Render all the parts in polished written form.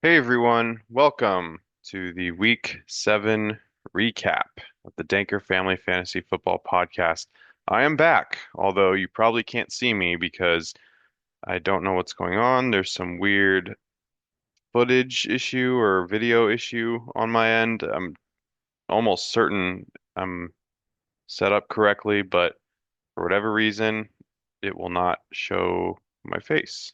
Hey everyone, welcome to the Week 7 recap of the Danker Family Fantasy Football Podcast. I am back, although you probably can't see me because I don't know what's going on. There's some weird footage issue or video issue on my end. I'm almost certain I'm set up correctly, but for whatever reason, it will not show my face.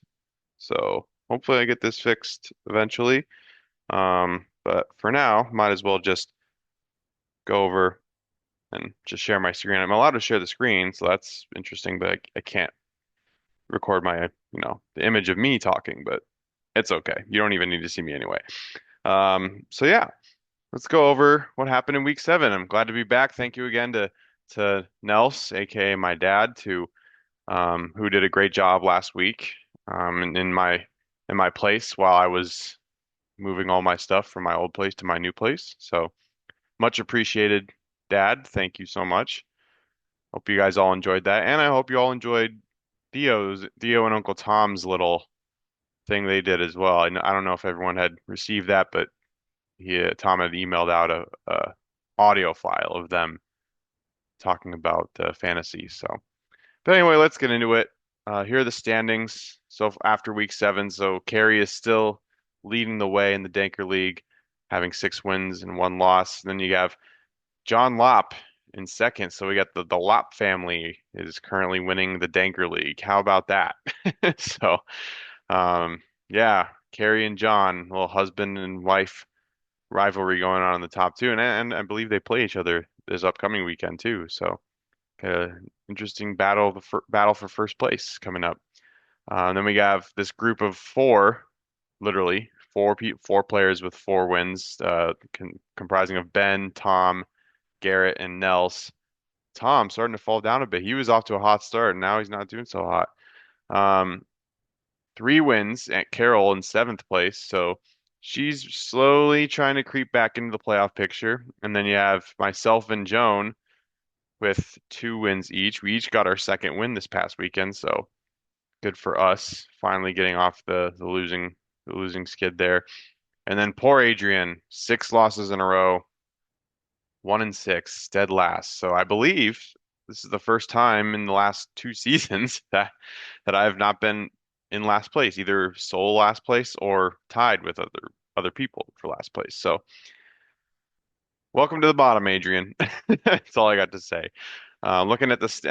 So hopefully I get this fixed eventually. But for now, might as well just go over and just share my screen. I'm allowed to share the screen, so that's interesting, but I can't record the image of me talking, but it's okay. You don't even need to see me anyway. So yeah, let's go over what happened in week 7. I'm glad to be back. Thank you again to Nels, aka my dad, to who did a great job last week in my place while I was moving all my stuff from my old place to my new place. So much appreciated, Dad. Thank you so much. Hope you guys all enjoyed that, and I hope you all enjoyed Theo and Uncle Tom's little thing they did as well. I don't know if everyone had received that, but Tom had emailed out a audio file of them talking about fantasy. So, but anyway, let's get into it. Here are the standings. So after week 7, so Carey is still leading the way in the Danker League, having 6 wins and 1 loss. Then you have John Lopp in second. So we got the Lopp family is currently winning the Danker League. How about that? So, yeah, Carrie and John, little husband and wife rivalry going on in the top two, and I believe they play each other this upcoming weekend too. So, interesting battle for first place coming up. Then we have this group of four, literally four players with 4 wins, comprising of Ben, Tom, Garrett, and Nels. Tom starting to fall down a bit. He was off to a hot start, and now he's not doing so hot. Um, 3 wins at Carol in 7th place, so she's slowly trying to creep back into the playoff picture. And then you have myself and Joan with 2 wins each. We each got our second win this past weekend, so good for us, finally getting off the losing skid there. And then poor Adrian, 6 losses in a row, 1-6, dead last. So I believe this is the first time in the last 2 seasons that I have not been in last place, either sole last place or tied with other people for last place. So welcome to the bottom, Adrian. That's all I got to say. Looking at this,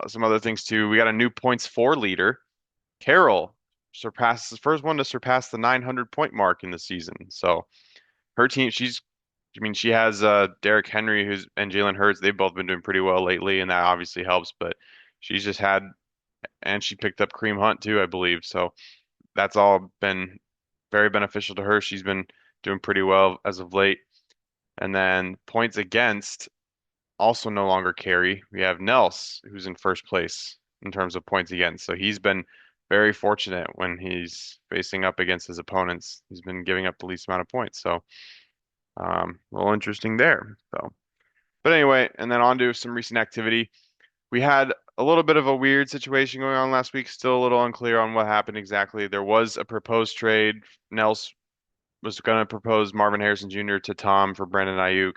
some other things too. We got a new points for leader. Carol surpasses the first one to surpass the 900 point mark in the season. So her team, I mean, she has Derrick Henry and Jalen Hurts. They've both been doing pretty well lately, and that obviously helps. But she's just had, and she picked up Kareem Hunt too, I believe. So that's all been very beneficial to her. She's been doing pretty well as of late. And then points against also no longer carry. We have Nels, who's in first place in terms of points against. So he's been very fortunate when he's facing up against his opponents. He's been giving up the least amount of points. So a little interesting there. So, but anyway, and then on to some recent activity. We had a little bit of a weird situation going on last week. Still a little unclear on what happened exactly. There was a proposed trade. Nels was going to propose Marvin Harrison Jr. to Tom for Brandon Ayuk.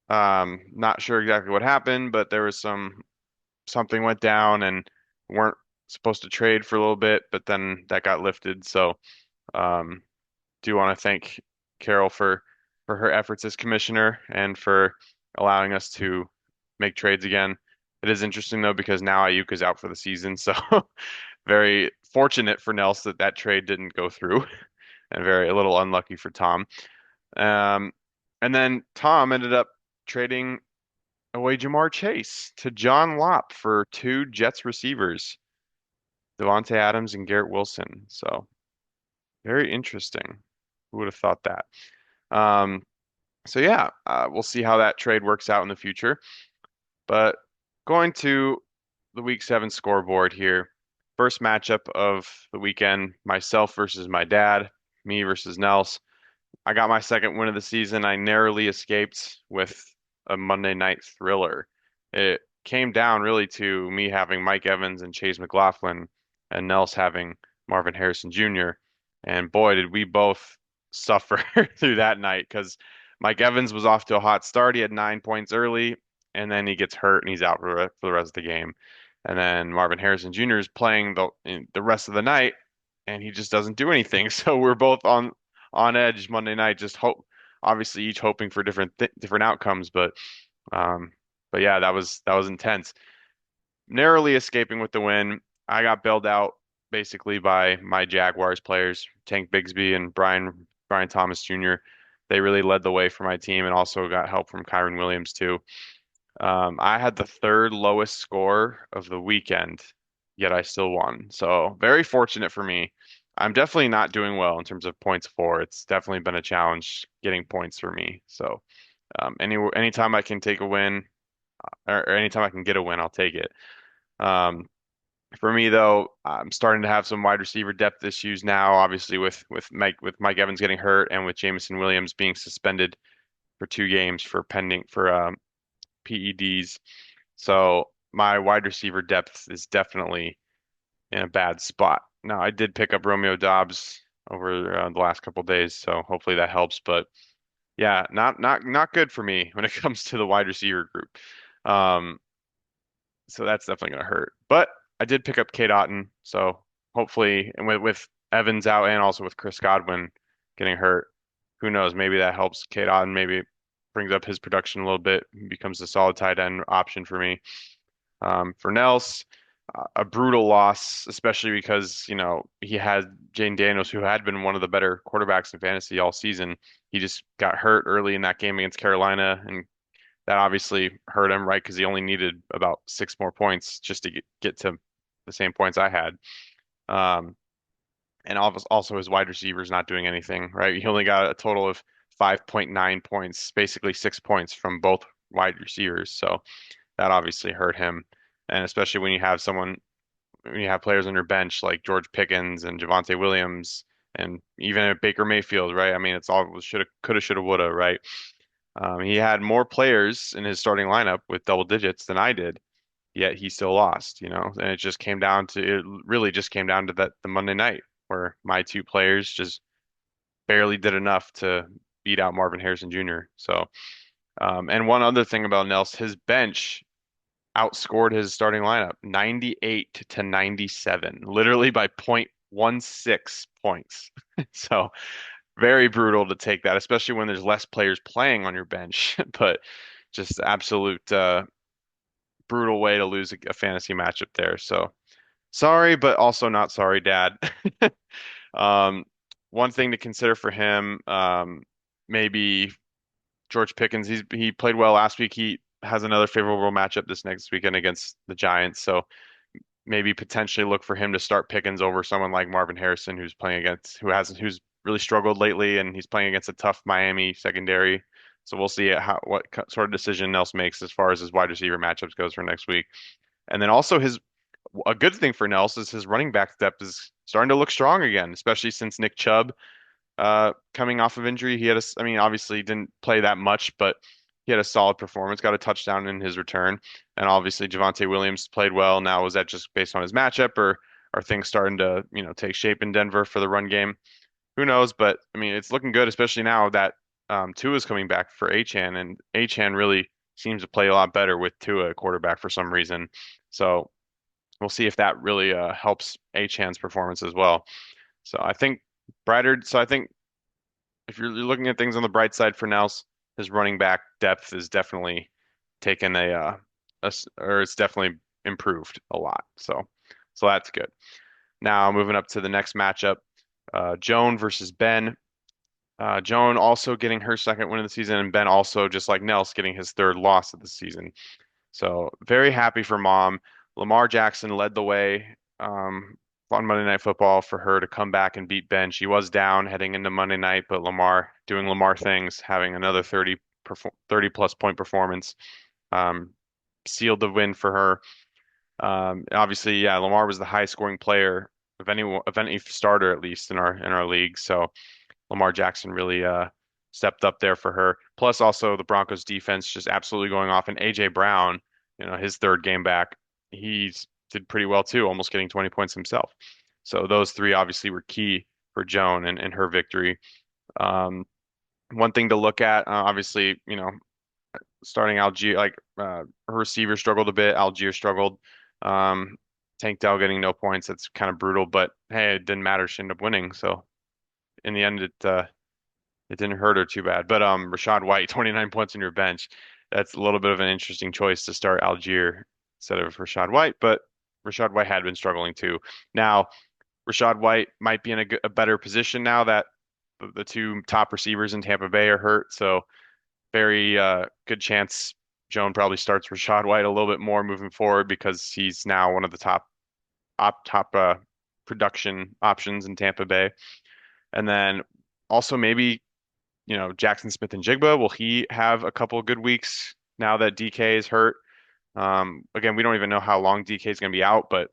Not sure exactly what happened, but there was something went down and weren't supposed to trade for a little bit, but then that got lifted. So, um, do want to thank Carol for her efforts as commissioner and for allowing us to make trades again. It is interesting though because now Ayuk is out for the season, so very fortunate for Nels that that trade didn't go through, and very a little unlucky for Tom. Um, and then Tom ended up trading away Jamar Chase to John Lopp for 2 Jets receivers, Devontae Adams and Garrett Wilson. So very interesting. Who would have thought that? Um, So yeah, we'll see how that trade works out in the future. But going to the week 7 scoreboard here. First matchup of the weekend, myself versus my dad, me versus Nels. I got my second win of the season. I narrowly escaped with a Monday night thriller. It came down really to me having Mike Evans and Chase McLaughlin and Nels having Marvin Harrison Jr. And boy, did we both suffer through that night because Mike Evans was off to a hot start. He had 9 points early, and then he gets hurt and he's out for the rest of the game. And then Marvin Harrison Jr. is playing the rest of the night, and he just doesn't do anything. So we're both on edge Monday night, just obviously each hoping for different outcomes. Um, but yeah, that was intense. Narrowly escaping with the win. I got bailed out basically by my Jaguars players, Tank Bigsby and Brian Thomas Jr. They really led the way for my team and also got help from Kyron Williams too. I had the third lowest score of the weekend, yet I still won. So very fortunate for me. I'm definitely not doing well in terms of points for. It's definitely been a challenge getting points for me. So anytime I can take a win or anytime I can get a win, I'll take it. Um, for me though, I'm starting to have some wide receiver depth issues now, obviously with Mike Evans getting hurt and with Jameson Williams being suspended for 2 games for pending for PEDs. So my wide receiver depth is definitely in a bad spot. Now I did pick up Romeo Dobbs over the last couple days, so hopefully that helps. But yeah, not good for me when it comes to the wide receiver group. Um, so that's definitely going to hurt. But I did pick up Kate Otten, so hopefully, and with Evans out and also with Chris Godwin getting hurt, who knows? Maybe that helps Kate Otten. Maybe brings up his production a little bit, becomes a solid tight end option for me. For Nels, a brutal loss, especially because he had Jane Daniels, who had been one of the better quarterbacks in fantasy all season. He just got hurt early in that game against Carolina, and that obviously hurt him, right? Because he only needed about 6 more points just to get to the same points I had. Um, and also his wide receivers not doing anything, right? He only got a total of 5.9 points, basically 6 points from both wide receivers. So that obviously hurt him. And especially when you have players on your bench like George Pickens and Javonte Williams and even Baker Mayfield, right? I mean, it's all shoulda, coulda, shoulda, woulda, right? He had more players in his starting lineup with double digits than I did, yet he still lost, and it really just came down to the Monday night where my 2 players just barely did enough to beat out Marvin Harrison Jr. So, and one other thing about Nels, his bench outscored his starting lineup 98 to 97, literally by 0.16 points. So very brutal to take that, especially when there's less players playing on your bench. But just absolute brutal way to lose a fantasy matchup there. So sorry, but also not sorry, Dad. Um, one thing to consider for him, maybe George Pickens. He played well last week. He has another favorable matchup this next weekend against the Giants. So maybe potentially look for him to start Pickens over someone like Marvin Harrison, who's really struggled lately, and he's playing against a tough Miami secondary. So we'll see what sort of decision Nels makes as far as his wide receiver matchups goes for next week. And then also a good thing for Nels is his running back depth is starting to look strong again, especially since Nick Chubb coming off of injury. I mean, obviously he didn't play that much, but he had a solid performance, got a touchdown in his return. And obviously Javonte Williams played well. Now, was that just based on his matchup or are things starting to, take shape in Denver for the run game? Who knows? But I mean, it's looking good, especially now that Tua is coming back for Achane, and Achane really seems to play a lot better with Tua at quarterback for some reason. So we'll see if that really helps Achane's performance as well. So I think if you're looking at things on the bright side for Nels, his running back depth is definitely taken or it's definitely improved a lot. So that's good. Now moving up to the next matchup, Joan versus Ben. Joan also getting her second win of the season, and Ben also, just like Nels, getting his third loss of the season. So very happy for Mom. Lamar Jackson led the way on Monday Night Football for her to come back and beat Ben. She was down heading into Monday night, but Lamar doing Lamar things, having another 30 plus point performance, um, sealed the win for her. Obviously, yeah, Lamar was the high scoring player of any starter at least in our league. So Lamar Jackson really stepped up there for her. Plus, also the Broncos defense just absolutely going off. And AJ Brown, his third game back, he did pretty well too, almost getting 20 points himself. So those three obviously were key for Joan and her victory. Um, One thing to look at, obviously, starting Algier, like her receiver struggled a bit. Algier struggled. Um, Tank Dell getting no points. That's kind of brutal, but hey, it didn't matter. She ended up winning. So in the end, it didn't hurt her too bad. But Rashad White, 29 points on your bench. That's a little bit of an interesting choice to start Algier instead of Rashad White. But Rashad White had been struggling too. Now, Rashad White might be in a better position now that the two top receivers in Tampa Bay are hurt. So very good chance Joan probably starts Rashad White a little bit more moving forward because he's now one of the top production options in Tampa Bay. And then also maybe, Jackson Smith and Jigba, will he have a couple of good weeks now that DK is hurt? Again, we don't even know how long DK is going to be out, but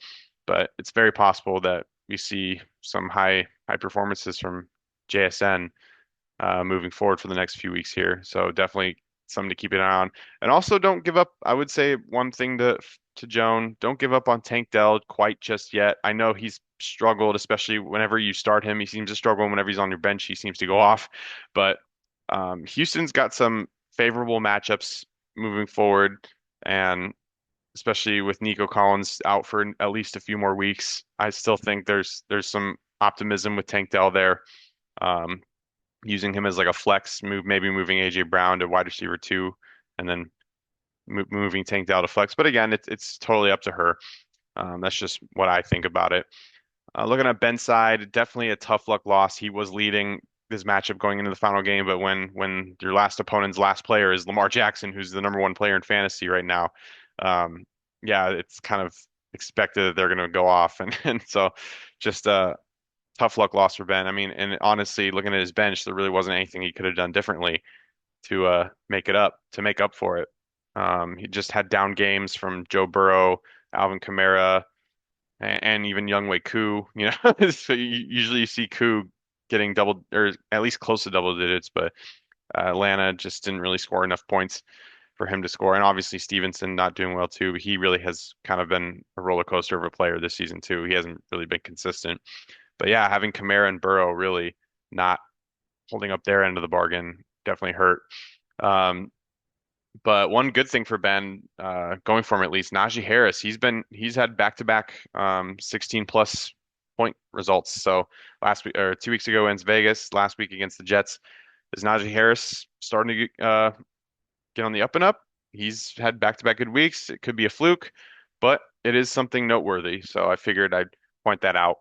it's very possible that we see some high performances from JSN moving forward for the next few weeks here. So definitely something to keep an eye on. And also don't give up. I would say one thing to Joan, don't give up on Tank Dell quite just yet. I know he's struggled, especially whenever you start him. He seems to struggle, and whenever he's on your bench, he seems to go off. But Houston's got some favorable matchups moving forward, and especially with Nico Collins out for at least a few more weeks, I still think there's some optimism with Tank Dell there. Um, Using him as like a flex move, maybe moving AJ Brown to wide receiver two, and then moving Tank Dell to flex. But again, it's totally up to her. That's just what I think about it. Looking at Ben's side, definitely a tough luck loss. He was leading this matchup going into the final game, but when your last opponent's last player is Lamar Jackson, who's the number one player in fantasy right now, um, yeah, it's kind of expected that they're going to go off, and so just tough luck loss for Ben. I mean, and honestly, looking at his bench, there really wasn't anything he could have done differently to make up for it. He just had down games from Joe Burrow, Alvin Kamara, and even Younghoe Koo. So usually you see Koo getting double or at least close to double digits, but Atlanta just didn't really score enough points for him to score. And obviously Stevenson not doing well too. He really has kind of been a roller coaster of a player this season too. He hasn't really been consistent. But yeah, having Kamara and Burrow really not holding up their end of the bargain definitely hurt. Um, but one good thing for Ben, going for him at least, Najee Harris, he's had back-to-back 16 plus point results. So last week or 2 weeks ago against Vegas, last week against the Jets, is Najee Harris starting to get on the up and up? He's had back-to-back good weeks. It could be a fluke, but it is something noteworthy. So I figured I'd point that out.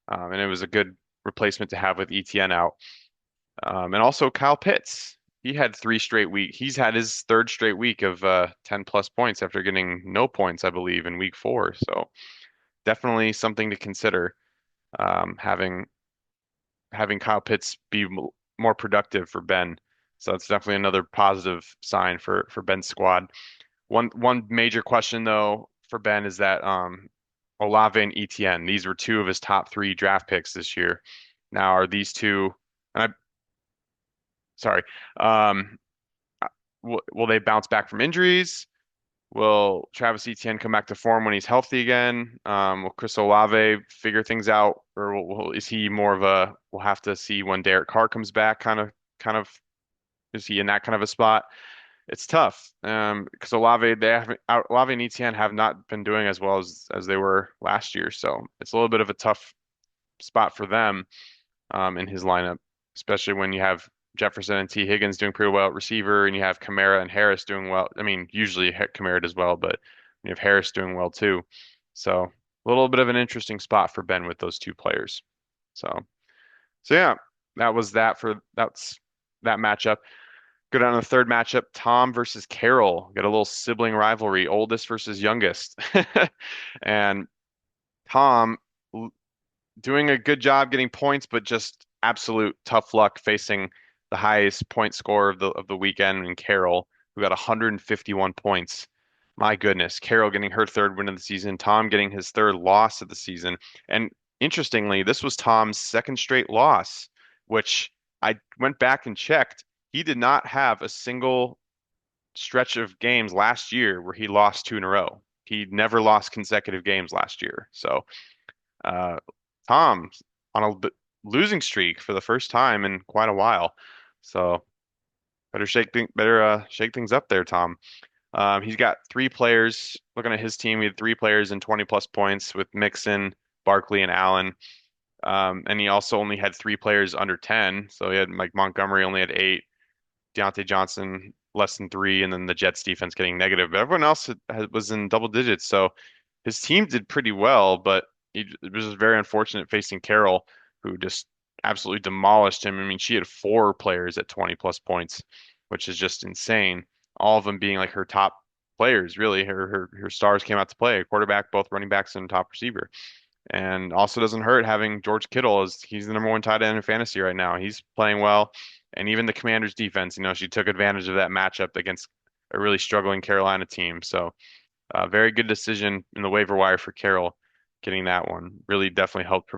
And it was a good replacement to have with ETN out. And also Kyle Pitts. He had 3 straight weeks. He's had his third straight week of 10 plus points after getting no points, I believe, in week 4. So definitely something to consider, having Kyle Pitts be more productive for Ben. So it's definitely another positive sign for Ben's squad. One major question though for Ben is that Olave and ETN, these were two of his top 3 draft picks this year. Now are these two, and I sorry, um, will they bounce back from injuries? Will Travis Etienne come back to form when he's healthy again? Will Chris Olave figure things out, or is he more of a? We'll have to see when Derek Carr comes back. Kind of, is he in that kind of a spot? It's tough, because Olave and Etienne have not been doing as well as they were last year, so it's a little bit of a tough spot for them in his lineup, especially when you have Jefferson and T. Higgins doing pretty well at receiver, and you have Kamara and Harris doing well. I mean, usually Kamara does well, but you have Harris doing well too. So a little bit of an interesting spot for Ben with those two players. So yeah, that's that matchup. Go down to the third matchup, Tom versus Carroll. Got a little sibling rivalry, oldest versus youngest. And Tom doing a good job getting points, but just absolute tough luck facing the highest point scorer of the weekend in Carroll, who got 151 points. My goodness, Carroll getting her third win of the season, Tom getting his third loss of the season. And interestingly, this was Tom's second straight loss, which I went back and checked. He did not have a single stretch of games last year where he lost 2 in a row. He never lost consecutive games last year. So uh, Tom on a losing streak for the first time in quite a while. So better shake things up there, Tom. He's got three players. Looking at his team, he had three players in 20 plus points with Mixon, Barkley, and Allen. And he also only had three players under 10. So he had like Montgomery only had eight, Deontay Johnson less than three, and then the Jets defense getting negative. But everyone else was in double digits. So his team did pretty well, but it was very unfortunate facing Carroll, who just absolutely demolished him. I mean, she had four players at 20 plus points, which is just insane. All of them being like her top players, really. Her stars came out to play, a quarterback, both running backs, and top receiver. And also doesn't hurt having George Kittle as he's the number one tight end in fantasy right now. He's playing well. And even the Commanders defense, she took advantage of that matchup against a really struggling Carolina team. So very good decision in the waiver wire for Carroll getting that one. Really definitely helped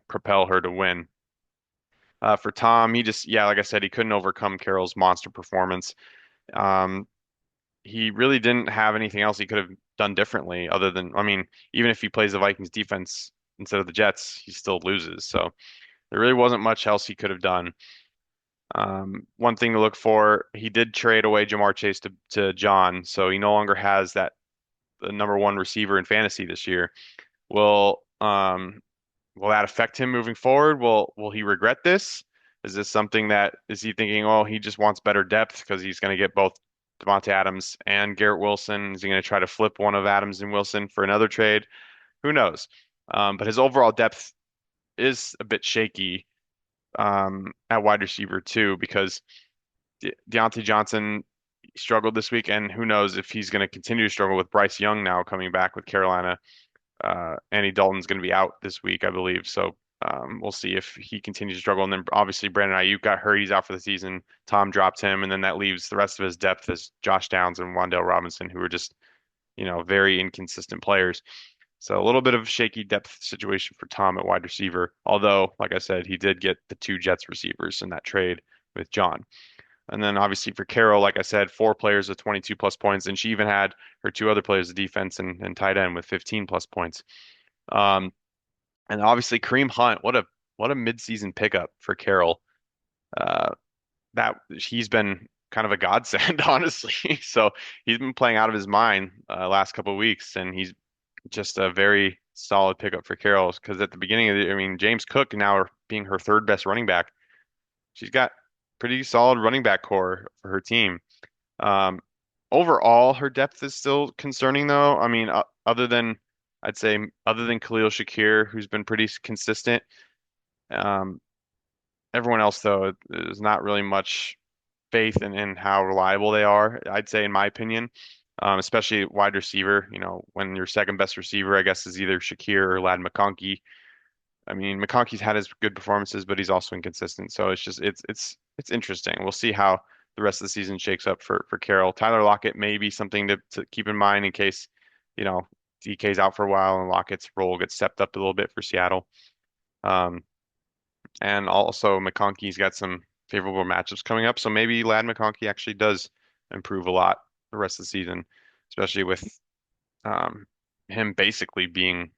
propel her to win. For Tom, yeah, like I said, he couldn't overcome Carroll's monster performance. Um, he really didn't have anything else he could have done differently other than, I mean, even if he plays the Vikings defense instead of the Jets, he still loses. So there really wasn't much else he could have done. One thing to look for, he did trade away Jamar Chase to John, so he no longer has the number one receiver in fantasy this year. Will will that affect him moving forward? Will he regret this? Is this something that is he thinking, oh, he just wants better depth because he's going to get both Devontae Adams and Garrett Wilson? Is he going to try to flip one of Adams and Wilson for another trade? Who knows? But his overall depth is a bit shaky at wide receiver too because Deontay Johnson struggled this week, and who knows if he's going to continue to struggle with Bryce Young now coming back with Carolina. Andy Dalton's going to be out this week, I believe. So we'll see if he continues to struggle. And then obviously Brandon Ayuk got hurt; he's out for the season. Tom dropped him, and then that leaves the rest of his depth as Josh Downs and Wan'Dale Robinson, who are just very inconsistent players. So a little bit of shaky depth situation for Tom at wide receiver. Although, like I said, he did get the two Jets receivers in that trade with John. And then obviously for Carroll, like I said, four players with 22 plus points, and she even had her two other players of defense and tight end with 15 plus points. Um, and obviously Kareem Hunt, what a midseason pickup for Carroll. Uh, that he's been kind of a godsend, honestly. So he's been playing out of his mind last couple of weeks, and he's just a very solid pickup for Carroll. Because at the beginning of I mean, James Cook now being her third best running back, she's got pretty solid running back core for her team. Um, Overall, her depth is still concerning, though. I mean, I'd say, other than Khalil Shakir, who's been pretty consistent, um, everyone else, though, there's not really much faith in how reliable they are, I'd say, in my opinion, especially wide receiver. When your second best receiver, I guess, is either Shakir or Ladd McConkey. I mean, McConkey's had his good performances, but he's also inconsistent. So it's interesting. We'll see how the rest of the season shakes up for Carroll. Tyler Lockett may be something to keep in mind in case, you know, DK's out for a while and Lockett's role gets stepped up a little bit for Seattle. Um, and also McConkey's got some favorable matchups coming up, so maybe Ladd McConkey actually does improve a lot the rest of the season, especially with um, him basically being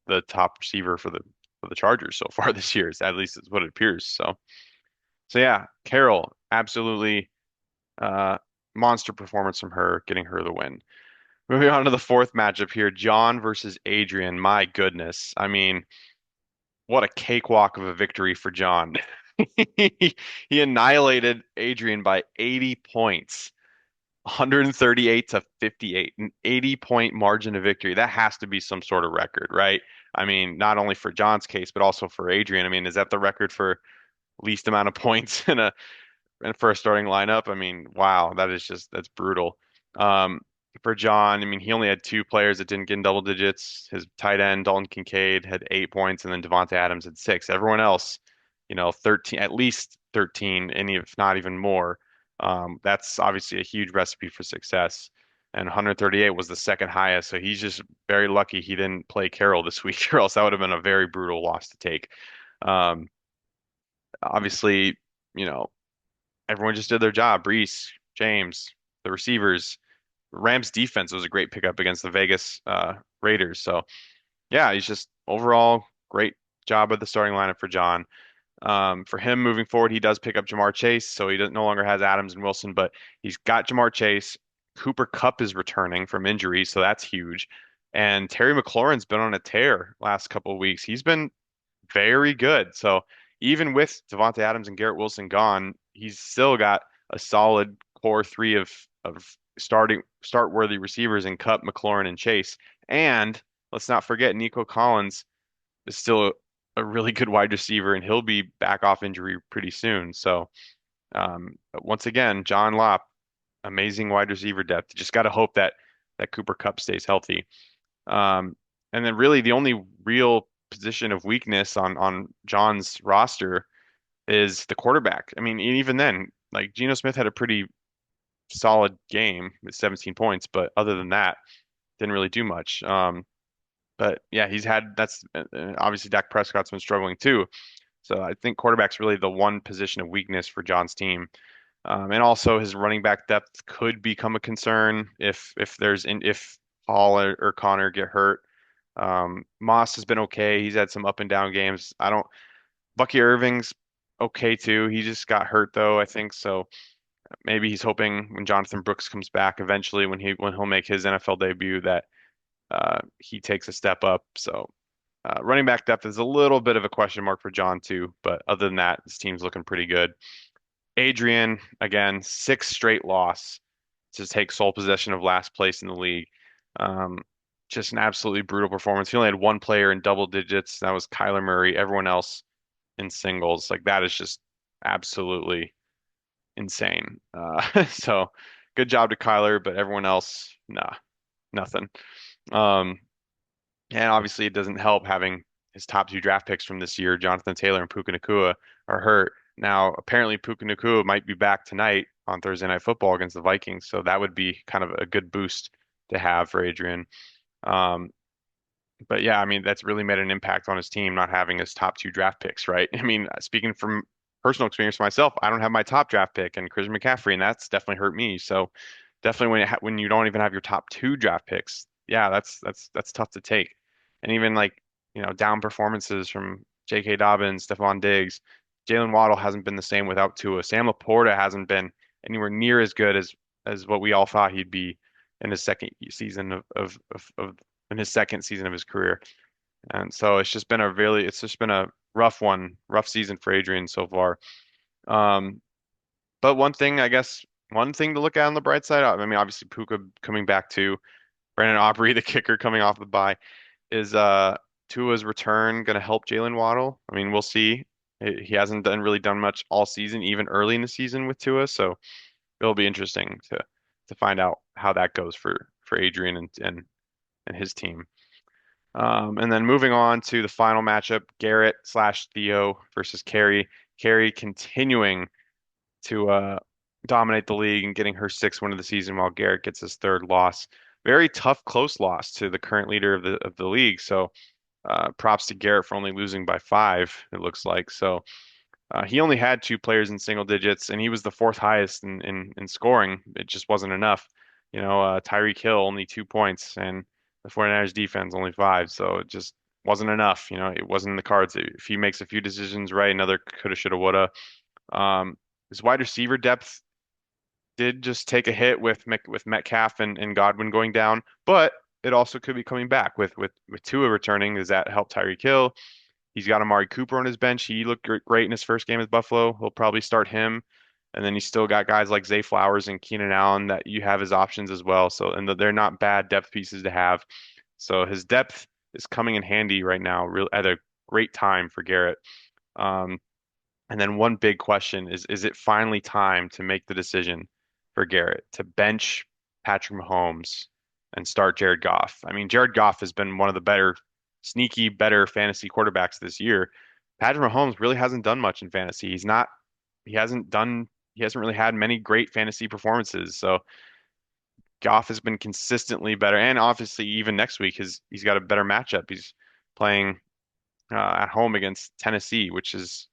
the top receiver for the Chargers so far this year. At least it's what it appears. So yeah, Carroll, absolutely uh, monster performance from her, getting her the win. Moving on to the fourth matchup here, John versus Adrian. My goodness, I mean, what a cakewalk of a victory for John. He annihilated Adrian by 80 points. 138 to 58, an 80-point margin of victory. That has to be some sort of record, right? I mean, not only for John's case, but also for Adrian. I mean, is that the record for least amount of points in for a starting lineup? I mean, wow, that's brutal. Um, for John, I mean, he only had two players that didn't get in double digits. His tight end, Dalton Kincaid, had 8 points, and then Devontae Adams had six. Everyone else, 13, at least 13, and if not even more. That's obviously a huge recipe for success. And 138 was the second highest, so he's just very lucky he didn't play Carroll this week, or else that would have been a very brutal loss to take. Um, Obviously, you know, everyone just did their job. Brees, James, the receivers. Rams defense was a great pickup against the Vegas Raiders. So yeah, he's just overall great, job of the starting lineup for John. For him moving forward, he does pick up Jamar Chase, so he does, no longer has Adams and Wilson, but he's got Jamar Chase. Cooper Kupp is returning from injury, so that's huge. And Terry McLaurin's been on a tear last couple of weeks. He's been very good. So even with Devontae Adams and Garrett Wilson gone, he's still got a solid core three of start worthy receivers in Kupp, McLaurin, and Chase. And let's not forget Nico Collins is still a really good wide receiver, and he'll be back off injury pretty soon. So once again, John Lopp, amazing wide receiver depth. Just got to hope that Cooper Kupp stays healthy. Um, and then really the only real position of weakness on John's roster is the quarterback. I mean, even then, like Geno Smith had a pretty solid game with 17 points, but other than that, didn't really do much. But yeah, he's had that's obviously Dak Prescott's been struggling too. So I think quarterback's really the one position of weakness for John's team. And also his running back depth could become a concern if Hall or Connor get hurt. Moss has been okay. He's had some up and down games. I don't. Bucky Irving's okay too. He just got hurt though, I think. So maybe he's hoping when Jonathan Brooks comes back eventually when he'll make his NFL debut that he takes a step up. So running back depth is a little bit of a question mark for John too. But other than that, this team's looking pretty good. Adrian, again, sixth straight loss to take sole possession of last place in the league. Um, just an absolutely brutal performance. He only had one player in double digits. That was Kyler Murray. Everyone else in singles. Like that is just absolutely insane. So good job to Kyler, but everyone else, nah, nothing. Um, and obviously it doesn't help having his top two draft picks from this year, Jonathan Taylor and Puka Nacua, are hurt. Now, apparently Puka Nacua might be back tonight on Thursday Night Football against the Vikings, so that would be kind of a good boost to have for Adrian. Um, but yeah, I mean, that's really made an impact on his team not having his top two draft picks, right? I mean, speaking from personal experience myself, I don't have my top draft pick and Chris McCaffrey, and that's definitely hurt me. So definitely when you don't even have your top two draft picks, yeah, that's tough to take. And even like, down performances from J.K. Dobbins, Stephon Diggs, Jalen Waddle hasn't been the same without Tua. Sam Laporta hasn't been anywhere near as good as what we all thought he'd be in his second season of in his second season of his career. And so it's just been a rough season for Adrian so far. Um, but one thing to look at on the bright side, I mean, obviously Puka coming back too, Brandon Aubrey, the kicker coming off the bye, is Tua's return going to help Jalen Waddle? I mean, we'll see. He hasn't really done much all season, even early in the season with Tua, so it'll be interesting to find out how that goes for Adrian and his team. And then moving on to the final matchup, Garrett slash Theo versus Carrie. Carrie continuing to dominate the league and getting her sixth win of the season, while Garrett gets his third loss. Very tough, close loss to the current leader of the league. So props to Garrett for only losing by five, it looks like. So he only had two players in single digits, and he was the fourth highest in scoring. It just wasn't enough. Tyreek Hill only 2 points, and the 49ers defense only five. So it just wasn't enough. It wasn't in the cards. If he makes a few decisions right, another coulda, shoulda, woulda. His wide receiver depth did just take a hit with Metcalf and Godwin going down, but it also could be coming back with Tua returning. Does that help Tyreek Hill? He's got Amari Cooper on his bench. He looked great in his first game with Buffalo. He'll probably start him. And then he's still got guys like Zay Flowers and Keenan Allen that you have as options as well. So, and they're not bad depth pieces to have. So his depth is coming in handy right now, real at a great time for Garrett. Um, and then one big question is it finally time to make the decision for Garrett to bench Patrick Mahomes and start Jared Goff? I mean, Jared Goff has been one of the better fantasy quarterbacks this year. Patrick Mahomes really hasn't done much in fantasy. He hasn't really had many great fantasy performances. So Goff has been consistently better. And obviously even next week he's got a better matchup. He's playing at home against Tennessee, which is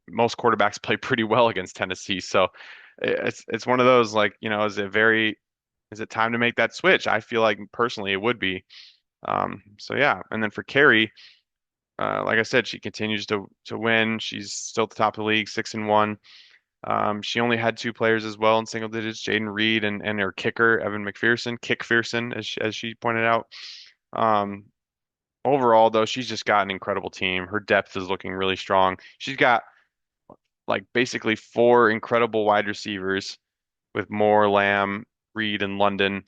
most quarterbacks play pretty well against Tennessee. So it's one of those like, is it time to make that switch? I feel like personally it would be. So yeah. And then for Carey, like I said, she continues to win. She's still at the top of the league, 6-1. She only had two players as well in single digits, Jaden Reed and her kicker, Evan McPherson, Kickpherson, as she pointed out. Um, Overall, though, she's just got an incredible team. Her depth is looking really strong. She's got like basically four incredible wide receivers with Moore, Lamb, Reed, and London.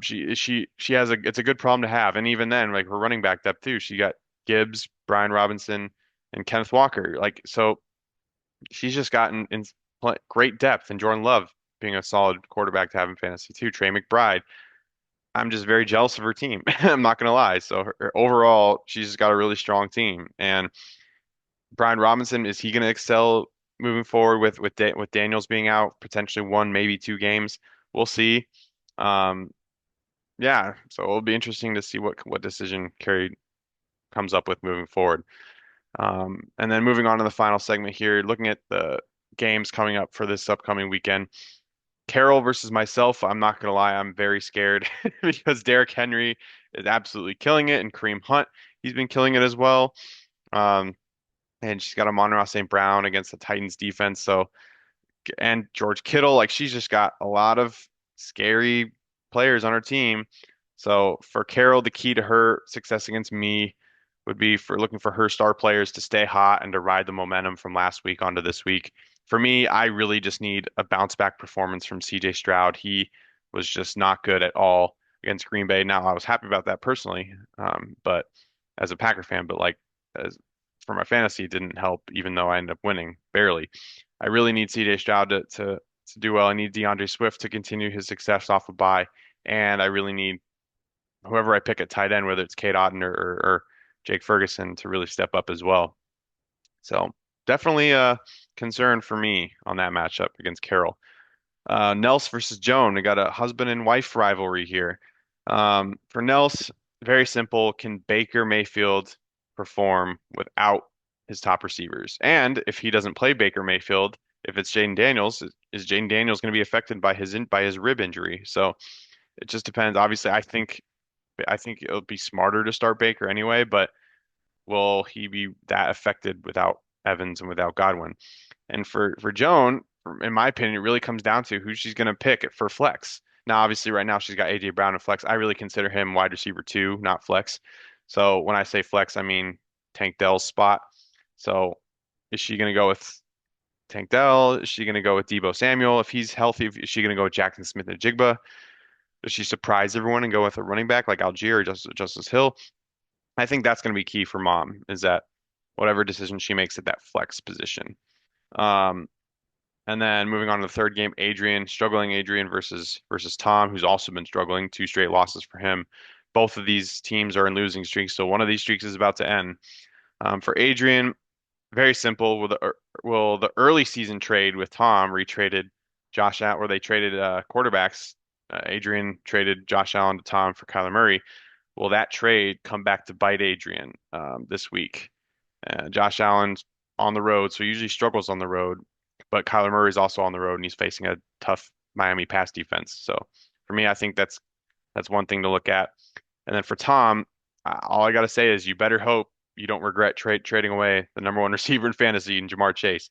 She has a it's a good problem to have. And even then, like her running back depth too. She got Gibbs, Brian Robinson, and Kenneth Walker. Like so, she's just gotten in great depth. And Jordan Love being a solid quarterback to have in fantasy too. Trey McBride. I'm just very jealous of her team. I'm not gonna lie. So overall, she's got a really strong team. And Brian Robinson, is he gonna excel moving forward with Daniels being out, potentially one, maybe two games? We'll see. Um, yeah, so it'll be interesting to see what decision Kerry comes up with moving forward. And then moving on to the final segment here, looking at the games coming up for this upcoming weekend. Carroll versus myself, I'm not gonna lie, I'm very scared because Derrick Henry is absolutely killing it, and Kareem Hunt, he's been killing it as well. Um, and she's got Amon-Ra St. Brown against the Titans defense. So, and George Kittle, like she's just got a lot of scary players on her team. So for Carroll, the key to her success against me would be for looking for her star players to stay hot and to ride the momentum from last week onto this week. For me, I really just need a bounce back performance from CJ Stroud. He was just not good at all against Green Bay. Now, I was happy about that personally, but as a Packer fan, but like as for my fantasy, it didn't help, even though I ended up winning barely. I really need CJ Stroud to do well. I need DeAndre Swift to continue his success off of bye, and I really need whoever I pick at tight end, whether it's Kate Otten or Jake Ferguson, to really step up as well. So definitely a concern for me on that matchup against Carroll. Nels versus Joan. We got a husband and wife rivalry here. For Nels, very simple. Can Baker Mayfield perform without his top receivers? And if he doesn't play Baker Mayfield, if it's Jaden Daniels, is Jaden Daniels going to be affected by his rib injury? So it just depends. Obviously, I think it'll be smarter to start Baker anyway, but will he be that affected without Evans and without Godwin? And for Joan, in my opinion, it really comes down to who she's going to pick for flex. Now, obviously, right now she's got AJ Brown in flex. I really consider him wide receiver two, not flex. So when I say flex, I mean Tank Dell's spot. So is she going to go with Tank Dell? Is she going to go with Debo Samuel if he's healthy? Is she going to go with Jackson Smith and Jigba? Does she surprise everyone and go with a running back like Algier or Justice Hill? I think that's going to be key for mom is that whatever decision she makes at that flex position. Um, and then moving on to the third game, struggling Adrian versus Tom, who's also been struggling, two straight losses for him. Both of these teams are in losing streaks, so one of these streaks is about to end. For Adrian, very simple. Will the early season trade with Tom retraded Josh Allen, where they traded quarterbacks? Adrian traded Josh Allen to Tom for Kyler Murray. Will that trade come back to bite Adrian this week? Josh Allen's on the road, so he usually struggles on the road, but Kyler Murray's also on the road and he's facing a tough Miami pass defense. So for me, I think that's one thing to look at. And then for Tom, all I got to say is you better hope you don't regret trading away the number one receiver in fantasy in Jamar Chase.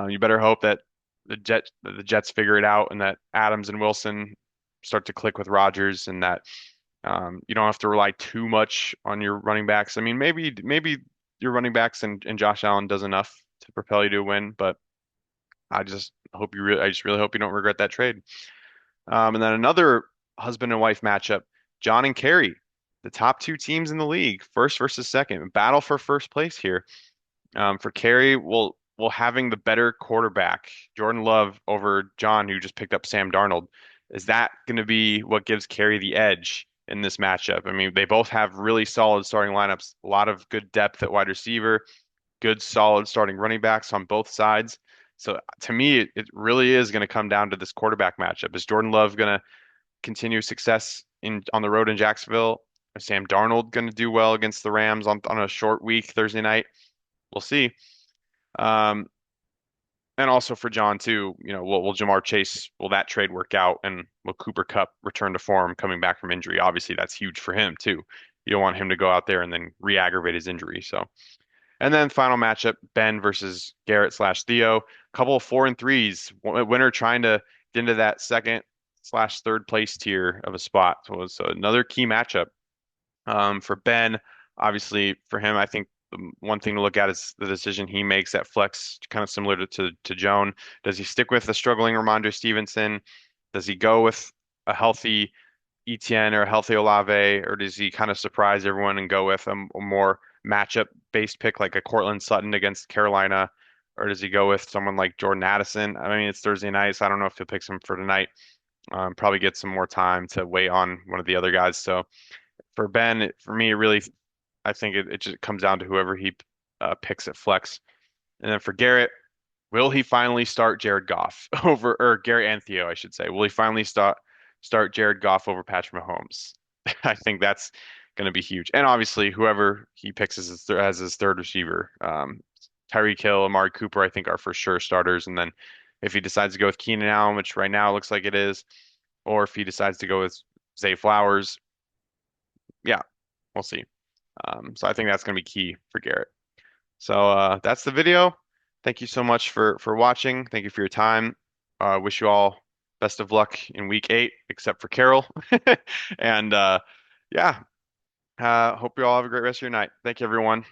You better hope that the Jets figure it out and that Adams and Wilson start to click with Rodgers and that you don't have to rely too much on your running backs. I mean, maybe your running backs and Josh Allen does enough to propel you to a win, but I just really hope you don't regret that trade. And then another husband and wife matchup, John and Kerry, the top two teams in the league, first versus second, battle for first place here. For Kerry, will having the better quarterback, Jordan Love over John, who just picked up Sam Darnold, is that going to be what gives Kerry the edge in this matchup? I mean, they both have really solid starting lineups, a lot of good depth at wide receiver, good solid starting running backs on both sides. So to me, it really is going to come down to this quarterback matchup. Is Jordan Love going to continue success in on the road in Jacksonville? Is Sam Darnold going to do well against the Rams on a short week Thursday night? We'll see. Um, and also for John too, will Jamar Chase, will that trade work out, and will Cooper Kupp return to form coming back from injury? Obviously, that's huge for him too. you don't want him to go out there and then re-aggravate his injury. So, and then final matchup, Ben versus Garrett slash Theo. Couple of 4 and 3s. Winner trying to get into that second slash third place tier of a spot. So it was another key matchup. For Ben, obviously for him, I think the one thing to look at is the decision he makes at flex, kind of similar to Joan. Does he stick with the struggling Ramondre Stevenson? Does he go with a healthy Etienne or a healthy Olave, or does he kind of surprise everyone and go with a more matchup-based pick like a Cortland Sutton against Carolina, or does he go with someone like Jordan Addison? I mean, it's Thursday night, so I don't know if he'll pick some for tonight. Probably get some more time to wait on one of the other guys. So for Ben, for me, it really, I think it just comes down to whoever he picks at flex. And then for Garrett, will he finally start Jared Goff over, or Garrett and Theo, I should say? Will he finally start Jared Goff over Patrick Mahomes? I think that's going to be huge. And obviously, whoever he picks as his third receiver, Tyreek Hill, Amari Cooper, I think are for sure starters. And then if he decides to go with Keenan Allen, which right now it looks like it is, or if he decides to go with Zay Flowers, yeah, we'll see. So I think that's going to be key for Garrett. So that's the video. Thank you so much for watching. Thank you for your time. Wish you all best of luck in week 8, except for Carol. And yeah, hope you all have a great rest of your night. Thank you, everyone.